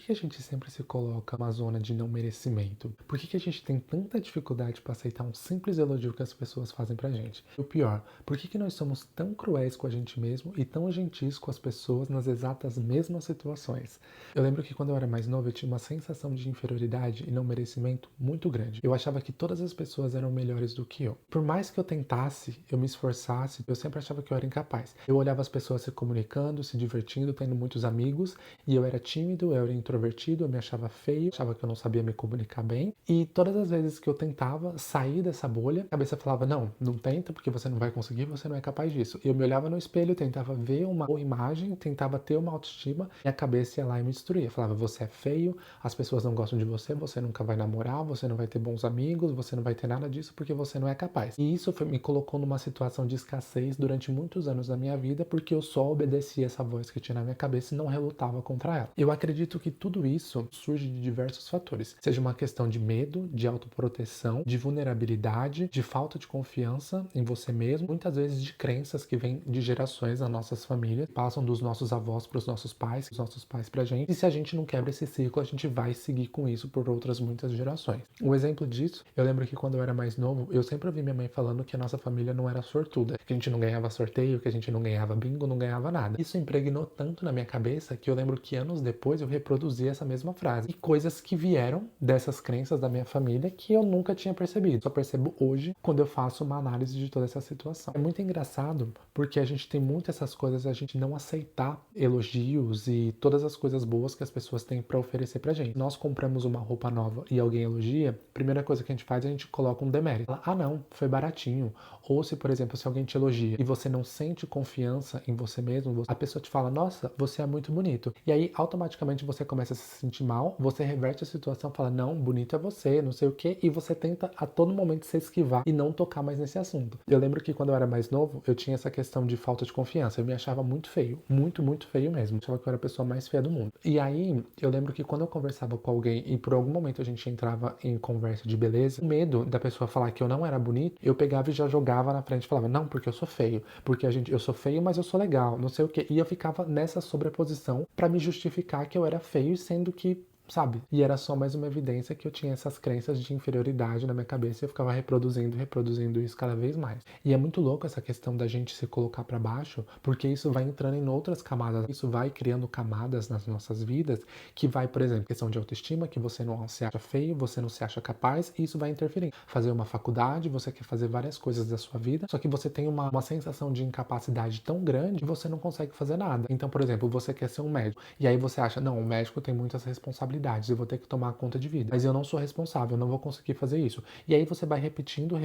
que a gente sempre se coloca numa zona de não merecimento? Por que a gente tem tanta dificuldade para aceitar um simples elogio que as pessoas fazem pra gente? E o pior, por que nós somos tão cruéis com a gente mesmo e tão gentis com as pessoas nas exatas mesmas situações? Eu lembro que quando eu era mais novo eu tinha uma sensação de inferioridade e não merecimento muito grande. Eu achava que todas as pessoas eram melhores do que eu. Por mais que eu tentasse, eu me esforçasse, eu sempre achava que eu era incapaz. Eu olhava as pessoas se comunicando, se divertindo, tendo muitos amigos, e eu era tímido, eu era introvertido, eu me achava feio, achava que eu não sabia me comunicar bem. E todas as vezes que eu tentava sair dessa bolha, a cabeça falava: não, não tenta porque você não vai conseguir, você não é capaz disso. Eu me olhava no espelho, tentava ver uma boa imagem, tentava ter uma autoestima, e a cabeça ia lá e me destruía. Falava: você é feio, as pessoas não gostam de você, você nunca vai namorar, você não vai ter bons amigos, você não vai ter nada disso porque você não é capaz. E isso me colocou numa situação de escassez durante muitos anos da minha vida, porque eu só obedecia essa voz que tinha na minha cabeça e não relutava contra ela. Eu acredito que tudo isso surge de diversos fatores, seja uma questão de medo, de autoproteção, de vulnerabilidade, de falta de confiança em você mesmo, muitas vezes de crenças que vêm de gerações nas nossas famílias, passam dos nossos avós para os nossos pais, dos nossos pais para a gente, e se a gente não quebra esse ciclo, a gente vai seguir com isso por outras muitas gerações. Um exemplo disso, eu lembro que quando eu era mais novo, eu sempre ouvi minha mãe falando que a nossa família não era sortuda, que a gente não ganhava sorteio, que a gente não ganhava bingo, não ganhava nada. Isso impregnou tanto na minha cabeça que eu lembro que anos depois eu reproduzi essa mesma frase. E coisas que vieram dessas crenças da minha família que eu nunca tinha percebido. Só percebo hoje quando eu faço uma análise de toda essa situação. É muito engraçado porque a gente tem muito essas coisas, a gente não aceitar elogios e todas as coisas boas que as pessoas têm para oferecer pra gente. Nós compramos uma roupa nova e alguém elogia, a primeira coisa que a gente faz é a gente coloca um demérito. Fala: ah não, foi baratinho. Ou se, por exemplo, se alguém te elogia e você não sente confiança em você mesmo, a pessoa te fala: nossa, você é muito bonito. E aí, automaticamente, você começa a se sentir mal, você reverte a situação, fala: não, bonito é você, não sei o quê, e você tenta a todo momento se esquivar e não tocar mais nesse assunto. Eu lembro que quando eu era mais novo, eu tinha essa questão de falta de confiança. Eu me achava muito feio, muito, muito feio mesmo. Eu achava que eu era a pessoa mais feia do mundo. E aí, eu lembro que quando eu conversava com alguém e por algum momento a gente entrava em conversa de beleza, o medo da pessoa falar que eu não era bonito, eu pegava e já jogava na frente e falava: não, porque eu sou feio, porque eu sou feio, mas eu sou legal, não sei o quê. E eu ficava nessa sobreposição pra me justificar que eu era feio, sendo que, sabe? E era só mais uma evidência que eu tinha essas crenças de inferioridade na minha cabeça e eu ficava reproduzindo isso cada vez mais. E é muito louco essa questão da gente se colocar para baixo, porque isso vai entrando em outras camadas, isso vai criando camadas nas nossas vidas, que vai, por exemplo, questão de autoestima, que você não se acha feio, você não se acha capaz, e isso vai interferir. Fazer uma faculdade, você quer fazer várias coisas da sua vida, só que você tem uma sensação de incapacidade tão grande que você não consegue fazer nada. Então, por exemplo, você quer ser um médico, e aí você acha: não, o médico tem muitas responsabilidades, eu vou ter que tomar conta de vida, mas eu não sou responsável, eu não vou conseguir fazer isso. E aí você vai repetindo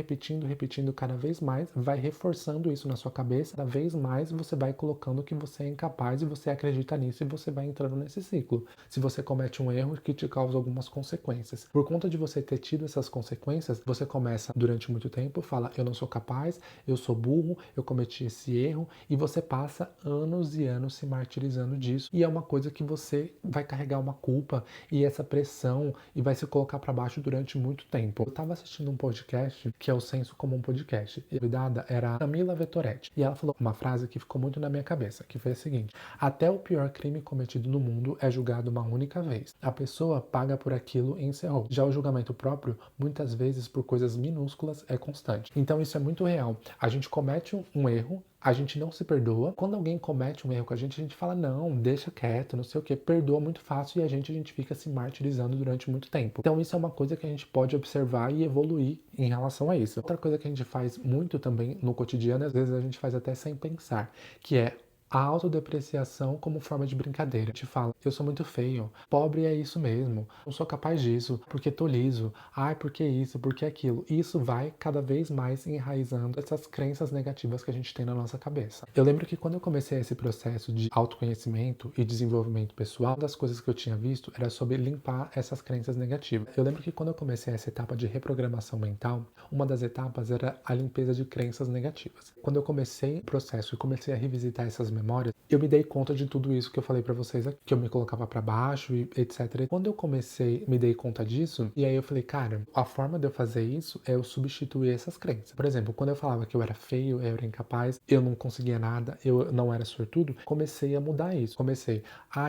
cada vez mais, vai reforçando isso na sua cabeça, cada vez mais você vai colocando que você é incapaz e você acredita nisso e você vai entrando nesse ciclo. Se você comete um erro que te causa algumas consequências, por conta de você ter tido essas consequências, você começa durante muito tempo, fala: eu não sou capaz, eu sou burro, eu cometi esse erro, e você passa anos e anos se martirizando disso, e é uma coisa que você vai carregar uma culpa e essa pressão e vai se colocar para baixo durante muito tempo. Eu estava assistindo um podcast que é o Senso Comum Podcast, e a convidada era a Camila Vettoretti, e ela falou uma frase que ficou muito na minha cabeça, que foi a seguinte: até o pior crime cometido no mundo é julgado uma única vez. A pessoa paga por aquilo e encerrou. Já o julgamento próprio, muitas vezes por coisas minúsculas, é constante. Então isso é muito real. A gente comete um erro, a gente não se perdoa. Quando alguém comete um erro com a gente fala: não, deixa quieto, não sei o que, perdoa muito fácil, e a gente fica se martirizando durante muito tempo. Então isso é uma coisa que a gente pode observar e evoluir em relação a isso. Outra coisa que a gente faz muito também no cotidiano, às vezes a gente faz até sem pensar, que é a autodepreciação como forma de brincadeira. A gente fala: eu sou muito feio, pobre é isso mesmo, não sou capaz disso, porque tô liso, ai, porque isso, porque aquilo. E isso vai cada vez mais enraizando essas crenças negativas que a gente tem na nossa cabeça. Eu lembro que quando eu comecei esse processo de autoconhecimento e desenvolvimento pessoal, uma das coisas que eu tinha visto era sobre limpar essas crenças negativas. Eu lembro que quando eu comecei essa etapa de reprogramação mental, uma das etapas era a limpeza de crenças negativas. Quando eu comecei o processo e comecei a revisitar essas memórias, eu me dei conta de tudo isso que eu falei pra vocês aqui, que eu me colocava pra baixo e etc. Quando eu comecei, me dei conta disso, e aí eu falei, cara, a forma de eu fazer isso é eu substituir essas crenças. Por exemplo, quando eu falava que eu era feio, eu era incapaz, eu não conseguia nada, eu não era sortudo, comecei a mudar isso.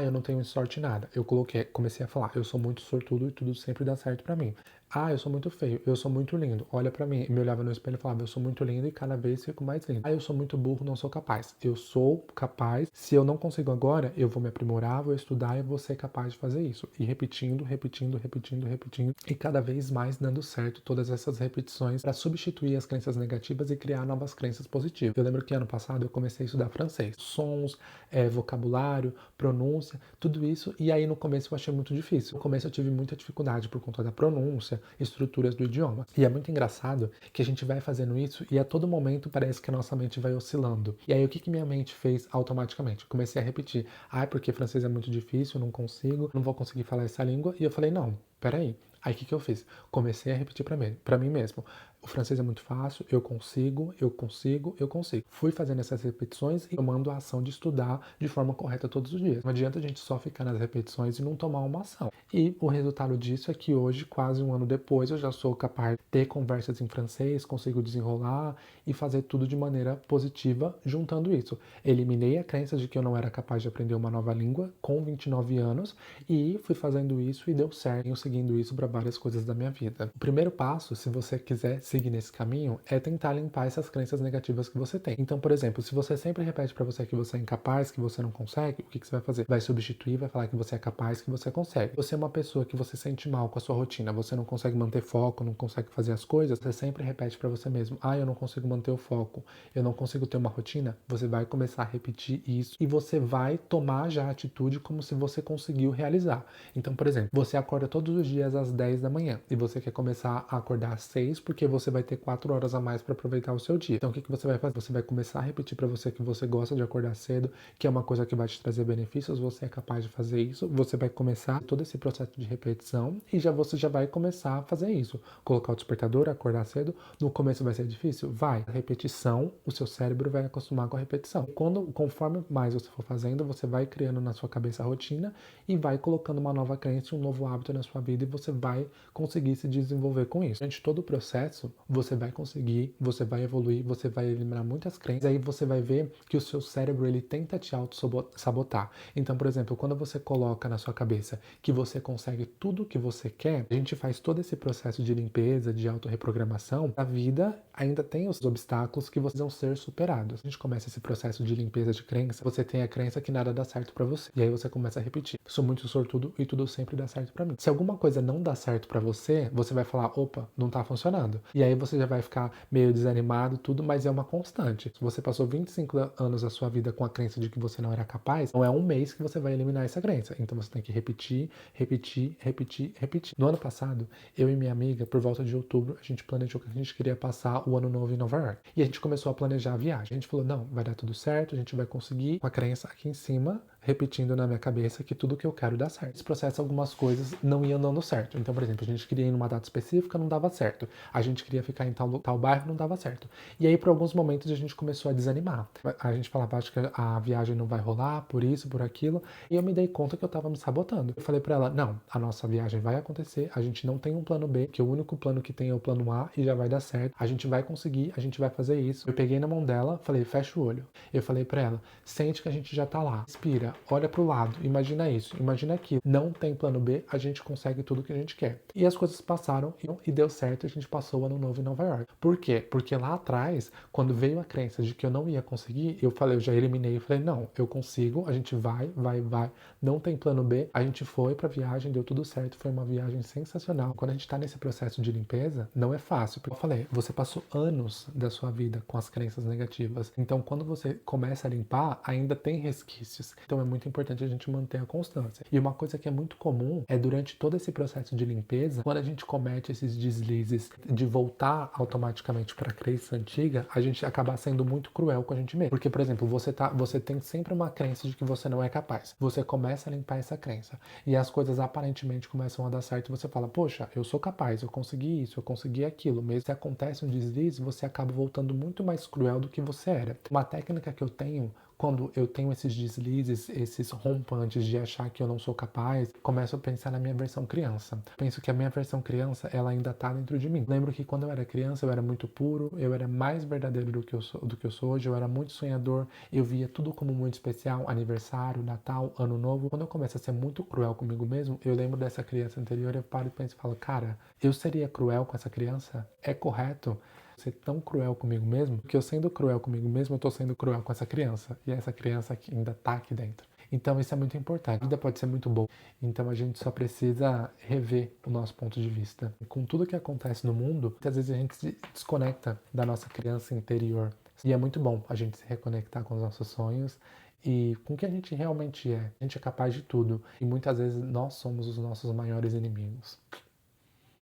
Eu não tenho sorte em nada. Comecei a falar, eu sou muito sortudo e tudo sempre dá certo pra mim. Eu sou muito feio, eu sou muito lindo. Olha pra mim, me olhava no espelho e falava, eu sou muito lindo e cada vez fico mais lindo. Eu sou muito burro, não sou capaz. Eu sou capaz. Se eu não consigo agora, eu vou me aprimorar, vou estudar e vou ser capaz de fazer isso. E repetindo, repetindo, repetindo, repetindo e cada vez mais dando certo todas essas repetições para substituir as crenças negativas e criar novas crenças positivas. Eu lembro que ano passado eu comecei a estudar francês, sons, vocabulário, pronúncia, tudo isso. E aí no começo eu achei muito difícil. No começo eu tive muita dificuldade por conta da pronúncia, estruturas do idioma. E é muito engraçado que a gente vai fazendo isso e a todo momento parece que a nossa mente vai oscilando. E aí o que minha mente fez automaticamente? Eu comecei a repetir, porque francês é muito difícil, não consigo, não vou conseguir falar essa língua. E eu falei, não, peraí. Aí o que eu fiz? Comecei a repetir para mim mesmo. O francês é muito fácil, eu consigo, eu consigo, eu consigo. Fui fazendo essas repetições e tomando a ação de estudar de forma correta todos os dias. Não adianta a gente só ficar nas repetições e não tomar uma ação. E o resultado disso é que hoje, quase um ano depois, eu já sou capaz de ter conversas em francês, consigo desenrolar e fazer tudo de maneira positiva juntando isso. Eliminei a crença de que eu não era capaz de aprender uma nova língua com 29 anos e fui fazendo isso e deu certo. Tenho seguindo isso para várias coisas da minha vida. O primeiro passo, se você quiser seguir nesse caminho, é tentar limpar essas crenças negativas que você tem. Então, por exemplo, se você sempre repete para você que você é incapaz, que você não consegue, o que você vai fazer? Vai substituir, vai falar que você é capaz, que você consegue. Você é uma pessoa que você sente mal com a sua rotina, você não consegue manter foco, não consegue fazer as coisas, você sempre repete para você mesmo, eu não consigo manter o foco, eu não consigo ter uma rotina, você vai começar a repetir isso e você vai tomar já a atitude como se você conseguiu realizar. Então, por exemplo, você acorda todos os dias às 10 da manhã e você quer começar a acordar às 6 porque você vai ter 4 horas a mais para aproveitar o seu dia. Então, o que você vai fazer? Você vai começar a repetir para você que você gosta de acordar cedo, que é uma coisa que vai te trazer benefícios, você é capaz de fazer isso, você vai começar todo esse processo de repetição e você já vai começar a fazer isso. Colocar o despertador, acordar cedo, no começo vai ser difícil? Vai. A repetição, o seu cérebro vai acostumar com a repetição. Conforme mais você for fazendo, você vai criando na sua cabeça a rotina e vai colocando uma nova crença, um novo hábito na sua vida e você vai conseguir se desenvolver com isso. Durante todo o processo, você vai conseguir, você vai evoluir, você vai eliminar muitas crenças, aí você vai ver que o seu cérebro ele tenta te auto-sabotar. Então, por exemplo, quando você coloca na sua cabeça que você consegue tudo o que você quer, a gente faz todo esse processo de limpeza, de autorreprogramação, a vida ainda tem os obstáculos que precisam ser superados. A gente começa esse processo de limpeza de crença, você tem a crença que nada dá certo pra você. E aí você começa a repetir, sou muito sortudo e tudo sempre dá certo pra mim. Se alguma coisa não dá certo pra você, você vai falar, opa, não tá funcionando. E aí você já vai ficar meio desanimado, tudo, mas é uma constante. Se você passou 25 anos da sua vida com a crença de que você não era capaz, não é um mês que você vai eliminar essa crença. Então você tem que repetir, repetir, repetir, repetir. No ano passado, eu e minha amiga, por volta de outubro, a gente planejou que a gente queria passar o ano novo em Nova York. E a gente começou a planejar a viagem. A gente falou, não, vai dar tudo certo, a gente vai conseguir, com a crença aqui em cima, repetindo na minha cabeça que tudo que eu quero dá certo. Nesse processo, algumas coisas não iam dando certo. Então, por exemplo, a gente queria ir numa data específica, não dava certo. A gente queria ficar em tal bairro, não dava certo. E aí, por alguns momentos, a gente começou a desanimar. A gente falava, acho que a viagem não vai rolar, por isso, por aquilo. E eu me dei conta que eu tava me sabotando. Eu falei pra ela, não, a nossa viagem vai acontecer, a gente não tem um plano B, que o único plano que tem é o plano A e já vai dar certo. A gente vai conseguir, a gente vai fazer isso. Eu peguei na mão dela, falei, fecha o olho. Eu falei pra ela, sente que a gente já tá lá. Respira, olha pro lado, imagina isso, imagina aquilo. Não tem plano B, a gente consegue tudo que a gente quer. E as coisas passaram e deu certo, a gente passou o ano novo em Nova York. Por quê? Porque lá atrás, quando veio a crença de que eu não ia conseguir, eu já eliminei e falei, não, eu consigo, a gente vai, não tem plano B. A gente foi pra viagem, deu tudo certo, foi uma viagem sensacional. Quando a gente tá nesse processo de limpeza, não é fácil, porque eu falei, você passou anos da sua vida com as crenças negativas. Então, quando você começa a limpar, ainda tem resquícios. Então, é muito importante a gente manter a constância. E uma coisa que é muito comum é durante todo esse processo de limpeza, quando a gente comete esses deslizes de voltar automaticamente para a crença antiga, a gente acaba sendo muito cruel com a gente mesmo. Porque, por exemplo, você tem sempre uma crença de que você não é capaz. Você começa a limpar essa crença e as coisas aparentemente começam a dar certo e você fala, poxa, eu sou capaz, eu consegui isso, eu consegui aquilo. Mesmo se acontece um deslize, você acaba voltando muito mais cruel do que você era. Uma técnica que eu tenho quando eu tenho esses deslizes, esses rompantes de achar que eu não sou capaz, começo a pensar na minha versão criança. Penso que a minha versão criança, ela ainda tá dentro de mim. Lembro que quando eu era criança, eu era muito puro, eu era mais verdadeiro do que eu sou hoje, eu era muito sonhador, eu via tudo como muito especial, aniversário, Natal, Ano Novo. Quando eu começo a ser muito cruel comigo mesmo, eu lembro dessa criança anterior, eu paro e penso e falo, cara, eu seria cruel com essa criança? É correto ser tão cruel comigo mesmo? Porque eu sendo cruel comigo mesmo, eu tô sendo cruel com essa criança. E essa criança que ainda tá aqui dentro. Então isso é muito importante. A vida pode ser muito boa. Então a gente só precisa rever o nosso ponto de vista. Com tudo que acontece no mundo, muitas vezes a gente se desconecta da nossa criança interior. E é muito bom a gente se reconectar com os nossos sonhos e com o que a gente realmente é. A gente é capaz de tudo. E muitas vezes nós somos os nossos maiores inimigos.